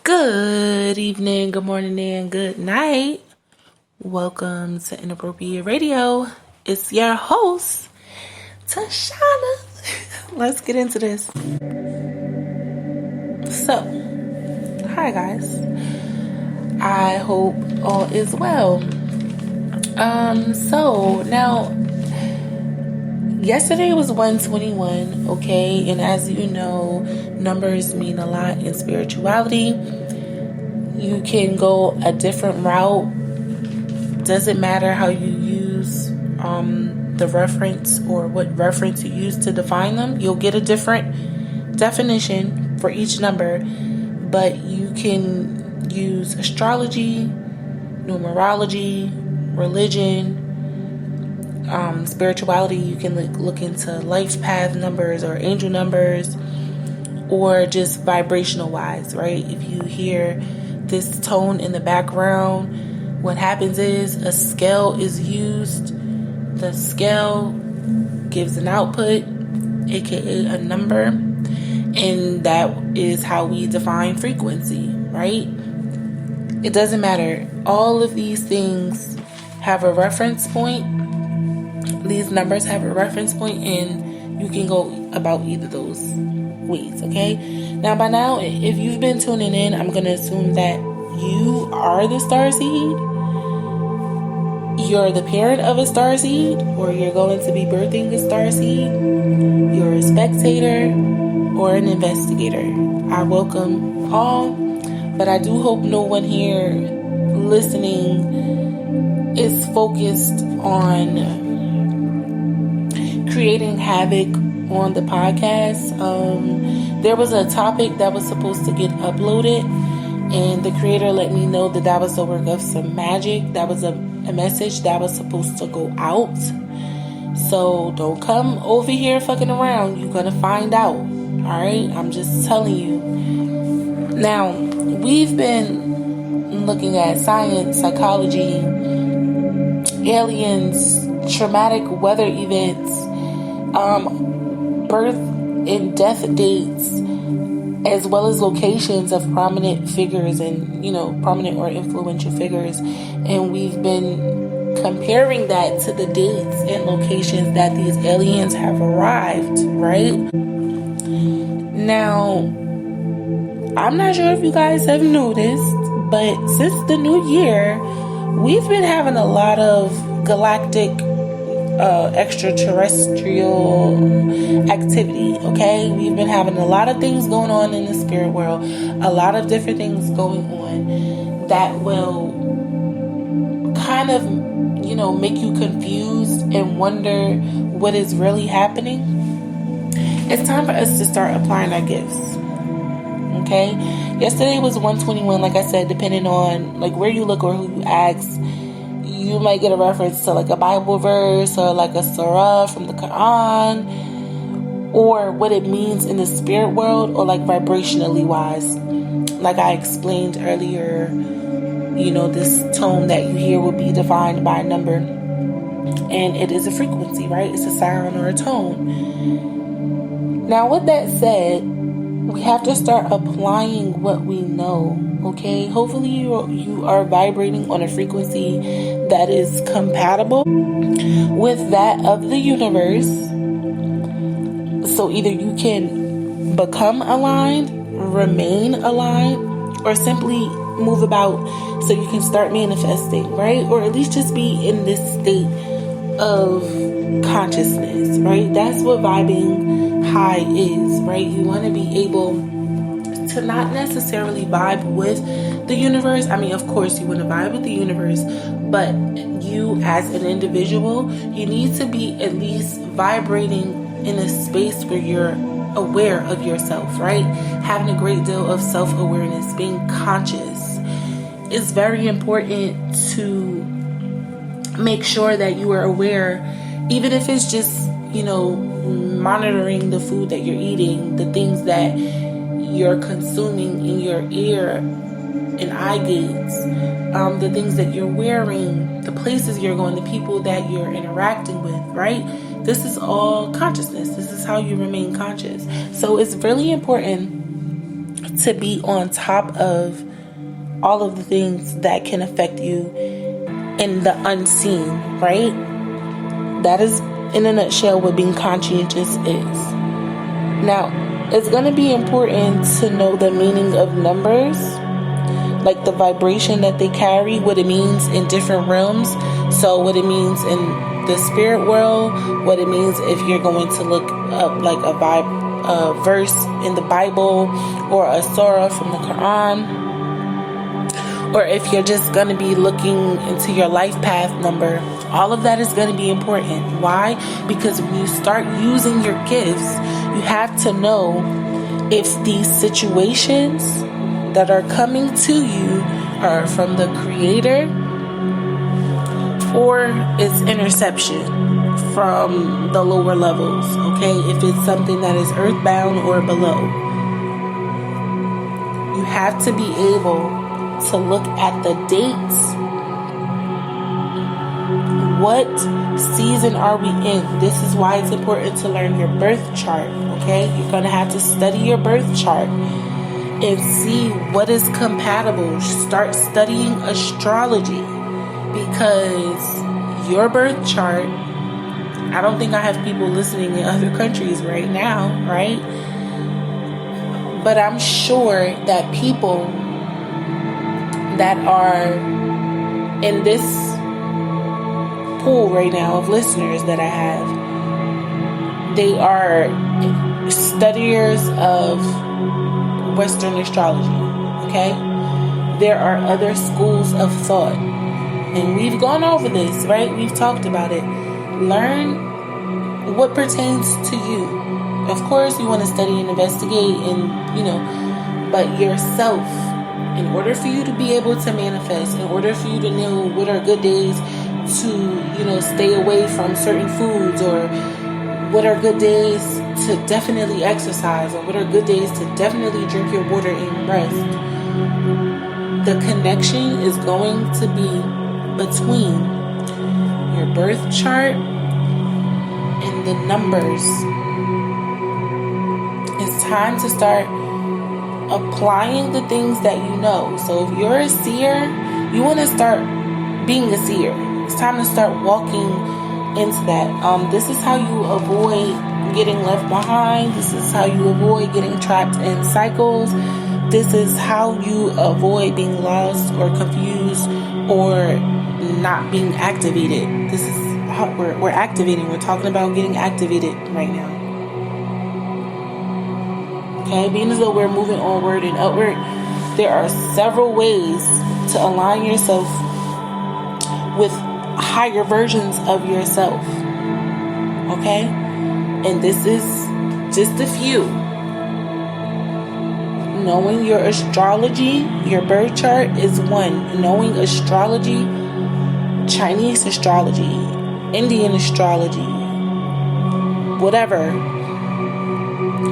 Good evening, good morning, and good night. Welcome to Inappropriate Radio. It's your host, Tashana. Let's get into this. So, hi guys. I hope all is well. So now yesterday was 121, okay? And as you know, numbers mean a lot in spirituality. You can go a different route. Doesn't matter how you use the reference or what reference you use to define them. You'll get a different definition for each number, but you can use astrology, numerology, religion, spirituality. You can look into life path numbers or angel numbers, or just vibrational wise, right? If you hear this tone in the background, what happens is a scale is used. The scale gives an output, aka a number, and that is how we define frequency, right? It doesn't matter. All of these things have a reference point. These numbers have a reference point, and you can go about either of those ways, okay? Now, by now, if you've been tuning in, I'm going to assume that you are the starseed. You're the parent of a starseed, or you're going to be birthing a starseed. You're a spectator or an investigator. I welcome all, but I do hope no one here listening is focused on creating havoc on the podcast. There was a topic that was supposed to get uploaded, and the creator let me know that was the work of some magic. That was a message that was supposed to go out. So don't come over here fucking around. You're gonna find out. Alright? I'm just telling you. Now, we've been looking at science, psychology, aliens, traumatic weather events, birth and death dates, as well as locations of prominent figures and, prominent or influential figures. And we've been comparing that to the dates and locations that these aliens have arrived, right? Now, I'm not sure if you guys have noticed, but since the new year, we've been having a lot of galactic extraterrestrial activity, okay? We've been having a lot of things going on in the spirit world, a lot of different things going on that will kind of, make you confused and wonder what is really happening. It's time for us to start applying our gifts, okay? Yesterday was 121, like I said, depending on where you look or who you ask. You might get a reference to a Bible verse or a surah from the Quran, or what it means in the spirit world, or vibrationally wise. Like I explained earlier, this tone that you hear will be defined by a number, and it is a frequency, right? It's a sound or a tone. Now, with that said, we have to start applying what we know, okay? Hopefully you are vibrating on a frequency that is compatible with that of the universe. So either you can become aligned, remain aligned, or simply move about so you can start manifesting, right? Or at least just be in this state of consciousness, right? That's what vibing high is, right? You want to be able to not necessarily vibe with the universe. I mean, of course you want to vibe with the universe, but you as an individual, you need to be at least vibrating in a space where you're aware of yourself, right? Having a great deal of self-awareness, being conscious. It's very important to make sure that you are aware, even if it's just, monitoring the food that you're eating, the things that you're consuming in your ear and eye gates, the things that you're wearing, the places you're going, the people that you're interacting with, right? This is all consciousness. This is how you remain conscious. So it's really important to be on top of all of the things that can affect you in the unseen, right? That is, in a nutshell, what being conscientious is. Now, it's going to be important to know the meaning of numbers, like the vibration that they carry, what it means in different realms. So what it means in the spirit world, what it means if you're going to look up like a verse in the Bible or a surah from the Quran, or if you're just going to be looking into your life path number. All of that is going to be important. Why? Because when you start using your gifts, you have to know if these situations that are coming to you are from the Creator or it's interception from the lower levels, okay? If it's something that is earthbound or below. You have to be able to look at the dates. What season are we in? This is why it's important to learn your birth chart, okay? You're going to have to study your birth chart and see what is compatible. Start studying astrology, because your birth chart, I don't think I have people listening in other countries right now, right? But I'm sure that people that are in this pool right now of listeners that I have, they are studiers of Western astrology, okay? There are other schools of thought, and we've gone over this, right? We've talked about it. Learn what pertains to you. Of course, you want to study and investigate and, but yourself, in order for you to be able to manifest, in order for you to know what are good days to, stay away from certain foods, or what are good days to definitely exercise, or what are good days to definitely drink your water and rest. The connection is going to be between your birth chart and the numbers. It's time to start applying the things that you know. So if you're a seer, you want to start being a seer. It's time to start walking into that. This is how you avoid getting left behind. This is how you avoid getting trapped in cycles. This is how you avoid being lost or confused or not being activated. This is how we're activating. We're talking about getting activated right now. Okay, being as though we're moving onward and upward, there are several ways to align yourself with higher versions of yourself. Okay? And this is just a few. Knowing your astrology, your birth chart is one. Knowing astrology, Chinese astrology, Indian astrology, whatever.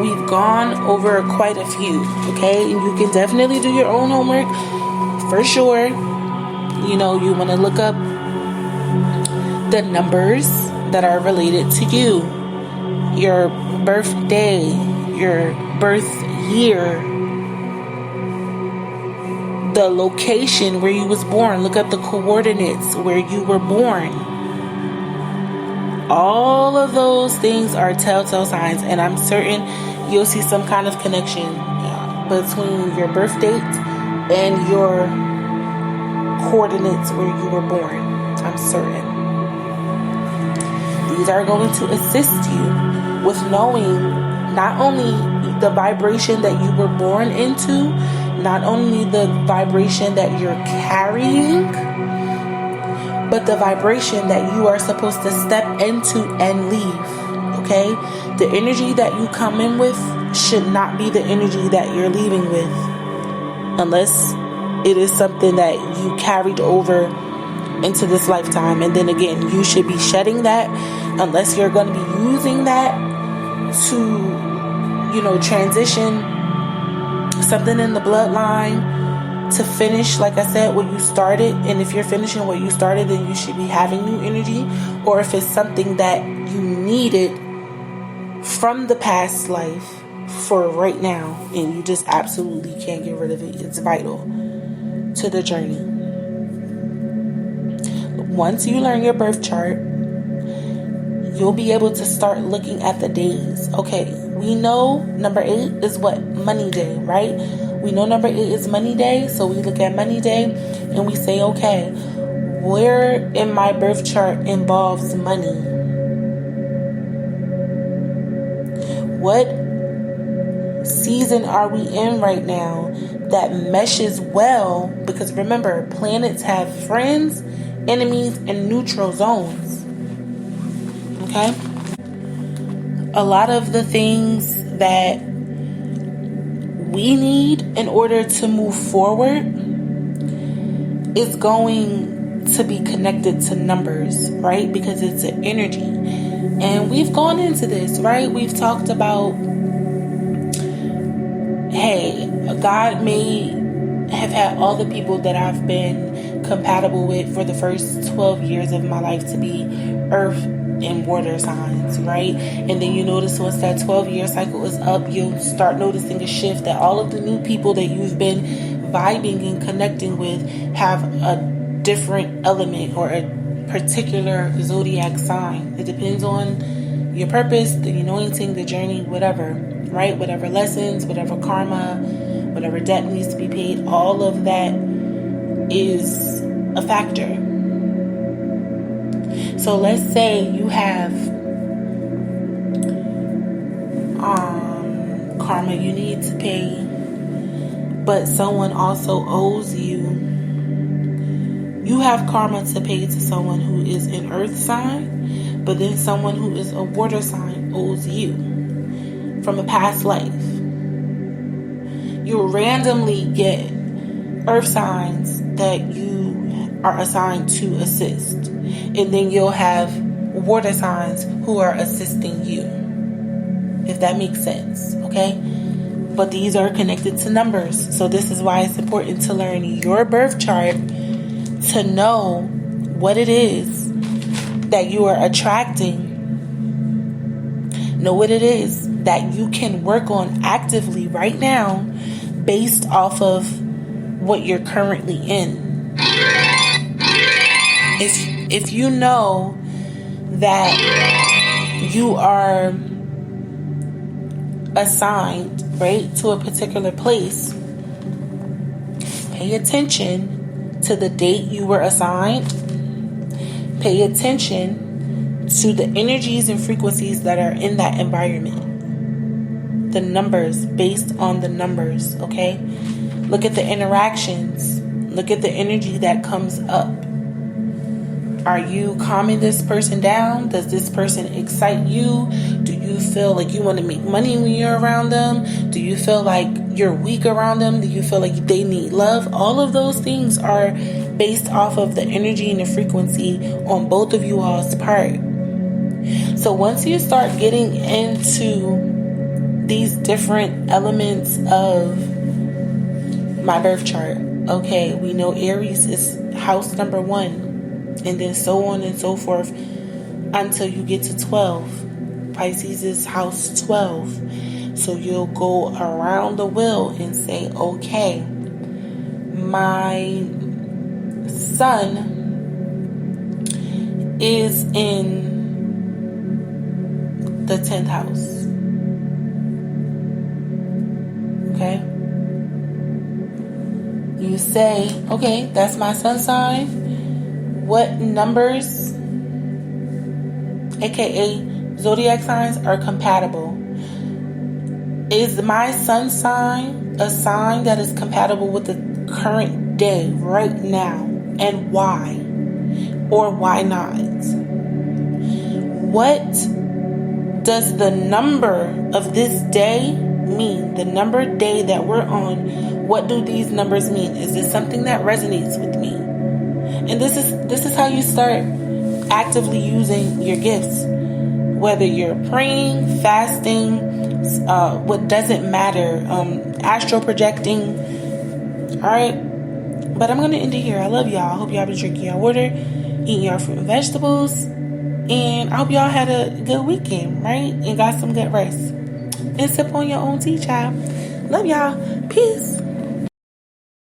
We've gone over quite a few, okay? And you can definitely do your own homework, for sure. You want to look up the numbers that are related to you, your birthday, your birth year, the location where you was born. Look up the coordinates where you were born. All of those things are telltale signs, and I'm certain you'll see some kind of connection between your birth date and your coordinates where you were born. I'm certain. These are going to assist you with knowing not only the vibration that you were born into, not only the vibration that you're carrying, but the vibration that you are supposed to step into and leave, okay? The energy that you come in with should not be the energy that you're leaving with, unless it is something that you carried over into this lifetime. And then again, you should be shedding that, unless you're going to be using that to, transition something in the bloodline to finish, like I said, what you started. And if you're finishing what you started, then you should be having new energy. Or if it's something that you needed from the past life, for right now, and you just absolutely can't get rid of it. It's vital to the journey. Once you learn your birth chart, you'll be able to start looking at the days. Okay, we know number 8 is what? Money day, right? We know number 8 is money day, so we look at money day and we say, okay, where in my birth chart involves money? What season are we in right now that meshes well? Because remember, planets have friends, enemies, and neutral zones. Okay? A lot of the things that we need in order to move forward is going to be connected to numbers, right? Because it's an energy. And we've gone into this, right? We've talked about, hey, God may have had all the people that I've been compatible with for the first 12 years of my life to be earth and water signs, right? And then you notice once that 12-year cycle is up, you'll start noticing a shift that all of the new people that you've been vibing and connecting with have a different element or a particular zodiac sign. It depends on your purpose, the anointing, the journey, whatever, right? Whatever lessons, whatever karma, whatever debt needs to be paid, all of that is a factor. So let's say you have karma you need to pay, but someone also owes you. You have karma to pay to someone who is an earth sign, but then someone who is a water sign owes you from a past life. You randomly get earth signs that you are assigned to assist. And then you'll have water signs who are assisting you. If that makes sense, okay? But these are connected to numbers. So this is why it's important to learn your birth chart to know what it is that you are attracting. Know what it is that you can work on actively right now based off of what you're currently in. If you know that you are assigned, right, to a particular place, pay attention to the date you were assigned. Pay attention to the energies and frequencies that are in that environment. The numbers, based on the numbers, okay? Look at the interactions. Look at the energy that comes up. Are you calming this person down? Does this person excite you? Do you feel like you want to make money when you're around them? Do you feel like you're weak around them? Do you feel like they need love? All of those things are based off of the energy and the frequency on both of you all's part. So once you start getting into these different elements of my birth chart, okay, we know Aries is house number 1. And then so on and so forth until you get to 12. Pisces is house 12. So you'll go around the wheel and say, okay, my sun is in the 10th house. Okay? You say, okay, that's my sun sign. What numbers, aka zodiac signs, are compatible? Is my sun sign a sign that is compatible with the current day right now? And why? Or why not? What does the number of this day mean? The number day that we're on, what do these numbers mean? Is this something that resonates with me? And this is how you start actively using your gifts. Whether you're praying, fasting, what doesn't matter, astral projecting. Alright? But I'm going to end it here. I love y'all. I hope y'all been drinking your water, eating your fruit and vegetables. And I hope y'all had a good weekend, right? And got some good rest. and sip on your own tea, child. Love y'all. Peace.